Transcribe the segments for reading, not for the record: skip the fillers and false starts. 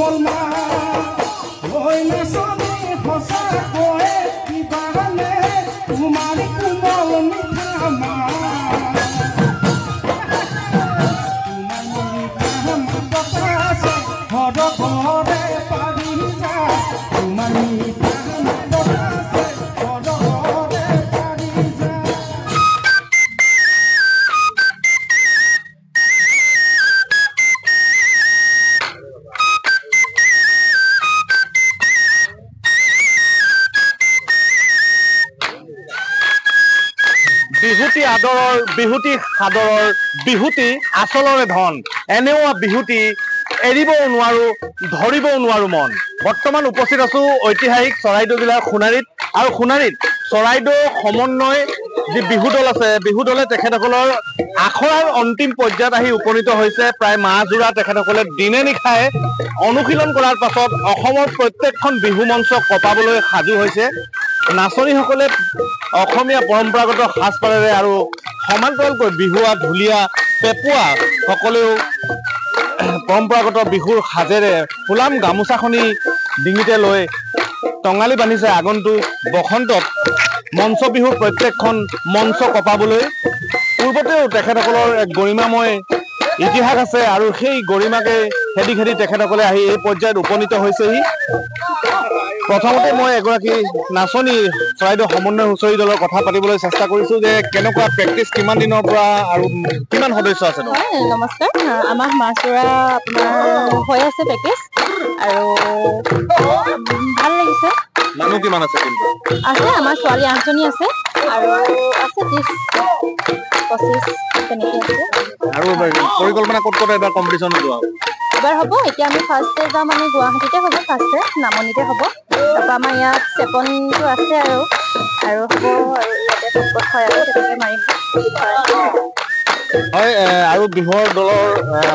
কোমল মা ঐ নাচনী সঁচাকৈ কিবানে তোমাৰ কোমল মিঠা মা তোমাৰ মিঠা মাত আছে ঘৰে পাৰি যা তোমাৰ মিঠা মাত আছে ঘৰে পাৰি যা। বিহুতি আদৰৰ বিহুতি সাদৰৰ বিহুতি আচলৰে ধন এনেও বিহুতি এৰিবও নোৱাৰো ধৰিবও নোৱাৰো মন। বৰ্তমান উপস্থিত আছো ঐতিহাসিক চৰাইদেউ জিলাৰ সোণাৰীত আৰু সোণাৰীত চৰাইদেউ সমন্বয় যি বিহু দল আছে বিহু দলে তেখেতসকলৰ আখৰাৰ অন্তিম পৰ্যায়ত আহি উপনীত হৈছে। প্ৰায় মাহজোৰা তেখেতসকলে দিনে নিশাই অনুশীলন কৰাৰ পাছত অসমৰ প্ৰত্যেকখন বিহু মঞ্চ কপাবলৈ সাজু হৈছে। নাচনীসকলে অসমীয়া পৰম্পৰাগত সাজপাৰেৰে আৰু সমান্তৰালকৈ বিহুৱা ঢুলীয়া পেপুৱা সকলেও পৰম্পৰাগত বিহুৰ সাজেৰে ফুলাম গামোচাখনি ডিঙিতে লৈ টঙালি বান্ধিছে আগন্তুক বসন্তত মঞ্চ বিহুৰ প্ৰত্যেকখন মঞ্চ কপাবলৈ। পূৰ্বতেও তেখেতসকলৰ এক গৰিমাময় ইতিহাস আছে আৰু সেই গৰিমাকে খেদি খেদি তেখেতসকলে আহি এই পৰ্যায়ত উপনীত হৈছেহি। প্ৰথমতে মই এগৰাকী নাচনী চৰাইদেউ সমন্বয় হুঁচৰি দলৰ কথা পাতিবলৈ চেষ্টা কৰিছো যে কেনেকুৱা প্ৰেক্টিচ কিমান দিনৰ পৰা আৰু কিমান সদস্য আছে? নমস্কাৰ, আমাৰ মাহজোৰা আপোনাৰ হৈ আছে প্ৰেক্টিচ আৰু ভাল লাগিছে। মানুহ কিমান আছে? কিন্তু আছে আমাৰ ছোৱালী 8জনী আছে আৰু আছে 30-25 তেনেকৈ আছে। আৰু পৰিকল্পনা ক'ত ক'ত এবাৰ কম্পিটিশ্যন যোৱা এবাৰ হ'ব? এতিয়া আমি ফাৰ্ষ্টে যাম, আমি গুৱাহাটীতে হ'ব, ফাৰ্ষ্টে নামনিতে হ'ব, তাৰপৰা আমাৰ ইয়াত চেপনটো আছে আৰু হ'ব আৰু ইয়াতে ক'ত হয় আৰু তেনেকৈ মাৰিম। হয়, আৰু বিহুৰ দলৰ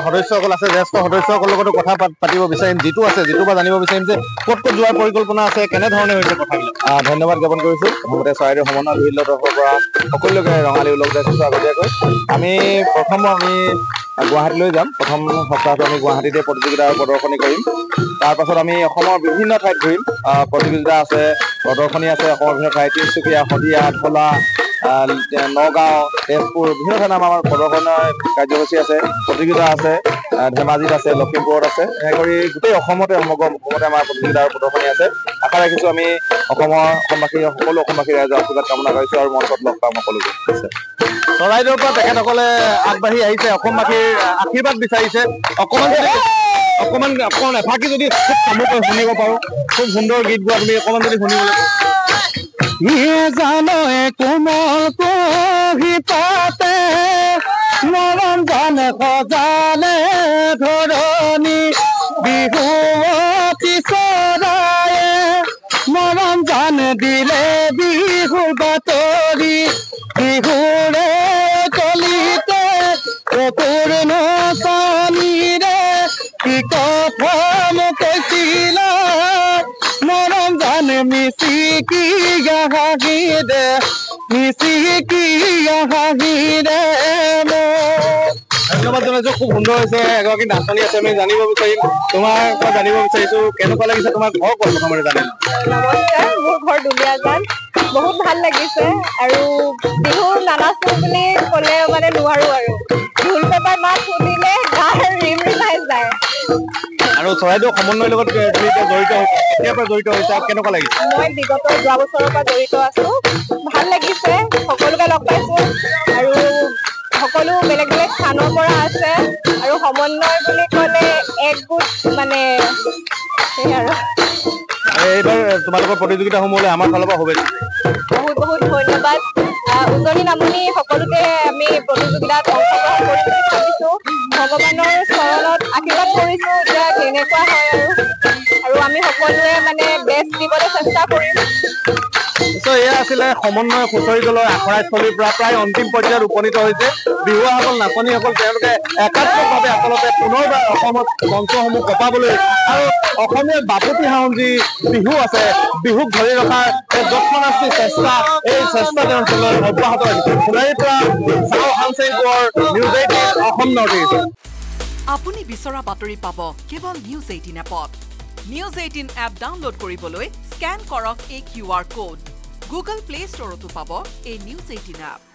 সদস্যসকল আছে, জ্যেষ্ঠ সদস্যসকলৰ লগতো কথা পাতিব বিচাৰিম। যিটো বা জানিব বিচাৰিম যে ক'ত ক'ত যোৱাৰ পৰিকল্পনা আছে, কেনেধৰণে হৈছে কথাবিলাক। ধন্যবাদ জ্ঞাপন কৰিছোঁ। প্ৰথমতে চৰাইদেউ সমন্বয় বিহু দলৰ তৰফৰ পৰা সকলোকে ৰঙালী ওলগ যাইছোঁ আগতীয়াকৈ। আমি গুৱাহাটীলৈ যাম। প্ৰথম সপ্তাহটো আমি গুৱাহাটীতে প্ৰতিযোগিতা প্ৰদৰ্শনী কৰিম। তাৰপাছত আমি অসমৰ বিভিন্ন ঠাইত ঘূৰিম। প্ৰতিযোগিতা আছে, প্ৰদৰ্শনী আছে অসমৰ বিভিন্ন ঠাইত, তিনিচুকীয়া, শদিয়া, ঢলা, নগাঁও, তেজপুৰ, বিভিন্ন ঠাইত আমাৰ প্ৰদৰ্শনৰ কাৰ্যসূচী আছে, প্ৰতিযোগিতা আছে, ধেমাজিত আছে, লখিমপুৰত আছে। এনেকৈ গোটেই অসমতে সমগ্ৰ অসমতে আমাৰ প্ৰতিযোগিতা আৰু প্ৰদৰ্শনী আছে। আশা ৰাখিছোঁ আমি অসমবাসী সকলো অসমবাসী ৰাইজৰ আশীৰ্বাদ কামনা কৰিছোঁ আৰু মঞ্চত লগ পাম সকলোকে। চৰাইদেউৰ পৰা তেখেতসকলে আগবাঢ়ি আহিছে, অসমবাসীৰ আশীৰ্বাদ বিচাৰিছে। অকণমান এফাকি যদি খুব চমুকৈ শুনিব পাৰোঁ, খুব সুন্দৰ গীত গোৱা, তুমি অকণমান যদি শুনিবলৈ জানো কোমল কুহি পাতে মৰম জানে সজালে ধৰণী বিহুৱতী চৰায়ে মৰম জানে দিলে বিহু বাতৰি বিহুৰে কলিতে কপুৰ নচানীৰে কি কথা মোক কৈছিলা মৰম জানে মিচিকি হাঁহিৰে মিচিকি হাঁহিৰে। ধন্যবাদ জনাইছোঁ, খুব সুন্দৰ হৈছে। এগৰাকী নাচনী আছে, আমি জানিব বিচাৰিম, তোমাৰ পৰা জানিব বিচাৰিছোঁ কেনেকুৱা লাগিছে, তোমাৰ ঘৰ ক'ত প্ৰথমতে জানিম। নমস্কাৰ, মোৰ ঘৰ দুলীয়াজান। বহুত ভাল লাগিছে আৰু বিহু নানাচো বুলি ক'লে মানে নোৱাৰো আৰু ঢোল পেপাৰ মাত শুনিলে গাৰ ৰিমৰিমাই যায়। আৰু চৰাইদেউ সমন্বয়ৰ লগত তুমি এতিয়া জড়িত হৈছা, কেতিয়াৰ পৰা জড়িত হৈছা, কেনেকুৱা লাগিছে? মই বিগত যোৱা বছৰৰ পৰা জড়িত আছো, ভাল লাগিছে, সকলোকে লগ পাইছো আৰু সকলো বেলেগ বেলেগ স্থানৰ পৰা আছে আৰু সমন্বয় বুলি ক'লে একগোট মানে সেই আৰু। এইবাৰ তোমালোকৰ প্ৰতিযোগিতাসমূহলৈ আমাৰ ফালৰ পৰা শুভেচ্ছা। বহুত বহুত ধন্যবাদ। উজনি নামনি সকলোতে আমি প্ৰতিযোগিতাত অংশগ্ৰহণ কৰিম বুলি ভাবিছোঁ। ভগৱানৰ চৰণত আশীৰ্বাদ কৰিছোঁ এতিয়া কেনেকুৱা হয় আৰু আমি সকলোৱে মানে বেষ্ট দিবলৈ চেষ্টা কৰিম। এয়া আছিলে সমন্বয় হুঁচৰি দলৰ আখৰাস্থলীৰ পৰা প্ৰায় অন্তিম পৰ্যায়ত উপনীত হৈছে। বিহুৱাসকল, নাচনীসকল তেওঁলোকে একাত্মকভাৱে আচলতে পুনৰবাৰ অসমত মঞ্চসমূহ কপাবলৈ আৰু অসমীয়া বাপতি সাহোন যি বিহু আছে, বিহুক ধৰি ৰখাৰ যৎপৰোনাস্তি চেষ্টা, এই চেষ্টা তেওঁলোকে অব্যাহত ৰাখিছে। সোণাৰীৰ পৰা চাও হানচেংপুৰৰ নিউজ 18 অসম নৰ্থ ইষ্ট। আপুনি বিচৰা বাতৰি পাব কেৱল নিউজ 18 এপত। নিউজ 18 এপ ডাউনলোড কৰিবলৈ স্ক্যান কৰক এই QR কোড। গুগল প্লে ষ্টৰতো পাব এই নিউজ 18 এপ।